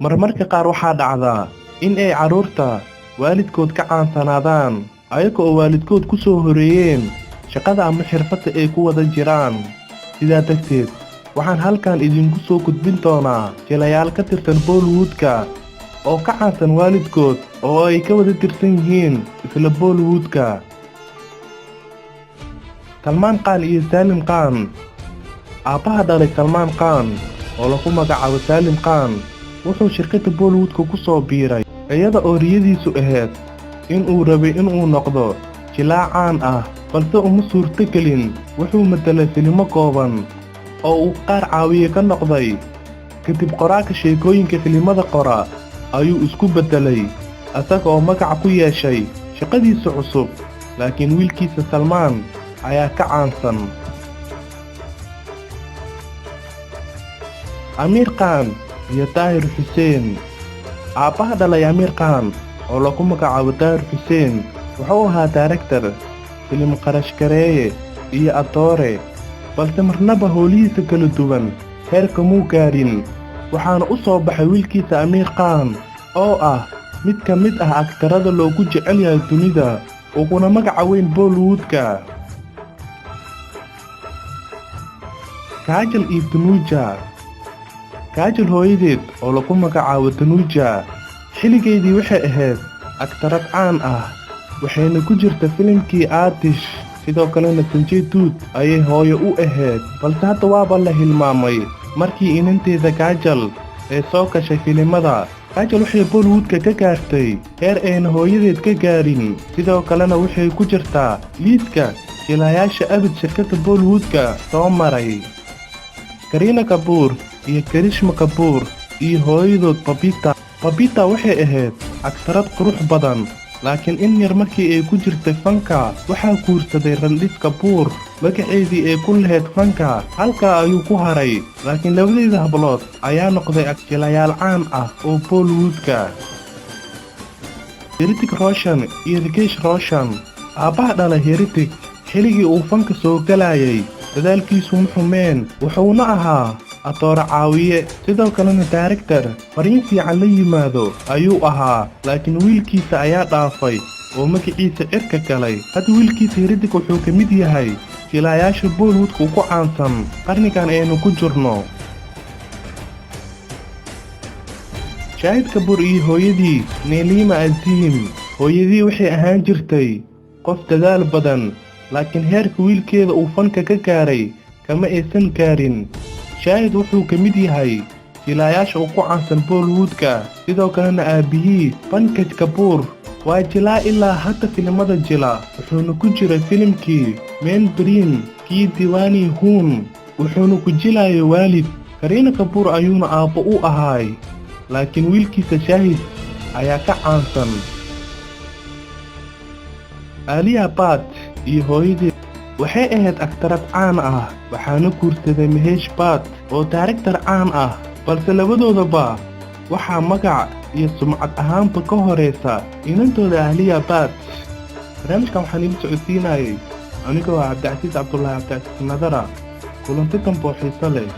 marmarka qaar waxaa dhacdaa in ay carruurta waalidkood ka caansanaadaan ayaga oo waalidkood ku soo horeeyeen shaqada ama xirfadda ay ku wada jiraan. Sidaa darteed waxaan halkan idinku soo gudbin doonaa jilayaal ka tirsan Bollywoodka oo ka caansan waalidkood oo ay ka wada tirsan yihiin isla Bollywoodka. Salmaan Khan iyo Salim Khan. Aabbaha dhalay Salmaan Khan oo lagu magacaabo Salim Khan wuxuu shirkadda Bollywoodka ku soo biiray iyada oo riyadiisu ahayd in uu rabay inuu noqdo jilaa caan ah, balse uma suurtagelin. Wuxuu matalay filimo kooban oo uu qaar caawiye ka noqday. Kadib qoraalka sheekooyinka filimada qora ayuu isku beddelay asaga oo magac ku yeeshay shaqadiisa cusub, laakiin wiilkiisa Salmaan ayaa ka caansan. Aamir Khan iyo Tahir Hussain. Aabbaha dhalay Aamir Khan oo lagu magacaabo Tahir Hussain wuxuu ahaa director, filim qarashgareeye iyo atoore, balse marnaba howlihiisa kala duwan heerka muu gaarin. Waxaana u soo baxay wiilkiisa Aamir Khan oo ah mid ka mid ah aktarada loogu jecel yahay dunida uguna magaca weyn Bollywoodka. Kajal iyo Tanuja. Kajal hooyadeed oo lagu magacaabo Tanuja xilligeedii waxay ahayd aktarad caan ah, waxayna ku jirta filimkii Aatish. Sidoo kalena Sanjay Dutt ayay hooyo u ahayd, balse hadda waaba la hilmaamay markii inanteeda Kajal ay soo gashay filimada. Kajal waxay Bollywoodka ka gaartay heer ayna hooyadeed ka gaarin. Sidoo kalena waxay ku jirtaa liidka jilayaasha abid shirkadda Bollywoodka soo maray. Kareena Kapoor iyo Karishma Kapoor iyo hooyadood Babita waxay ahayd aktarad qurux badan, laakiin in yar markii ay ku jirtay fanka waxaa guursaday Ranbir Kapoor. Magaceedii ay ku lahayd fanka halkaa ayuu ku haray, laakiin labadeeda hablood ayaa noqday jilayaal caan ah oo Bollywoodka. Hrithik Roshan iyo Rakesh Roshan. Aabbaha dhalay Hrithik xilligii uu fanka soo galayay dadaalkiisu ma xumeen, wuxuuna ahaa atoore caawiye, sidoo kalena director fariin fiican la yimaado ayuu ahaa. Laakiin wiilkiisa ayaa dhaafay oo magaciisa cirka galay. Hadda wiilkiisa Hrithik wuxuu ka mid yahay jilayaasha Bollywoodka ugu caansan qarnigan aynu ku jirno. Shahid Kapoor iyo hooyadii Neelima Azim. Hooyadii waxay ahaan jirtay qof dadaal badan, laakiin heerka wiilkeeda uu fanka ka gaaray kama aysan gaarin. Shahid wuxuu ka mid yahay jilayaasha ugu caansan Bollywoodka. Sidoo kalena aabihii Pankaj Kapoor waa jilaa ilaa hadda filimada jila, wuxuuna ku jiray filimkii Main Breen kii Diwani Hun, wuxuuna ku jilayay waalid. Kareena Kapoor ayuuna aabbo u ahaay, laakiin wiilkiisa Shahid ayaa ka caansan. Alia Bhatt iyo hooyadeed waxay ahayd aktarad caan ah, waxaana guursaday Mahesh Bhatt oo director caan ah, balse labadoodaba waxaa magac iyo sumcad ahaanba ka horeysa inantooda Alia Bhatt. barnaamijkan waxaan idin socodsiinayay anigoo Cabdicasiis Cabdullaahi Cabdicasiis Nadara. kulanti dambe oo xiiso leh.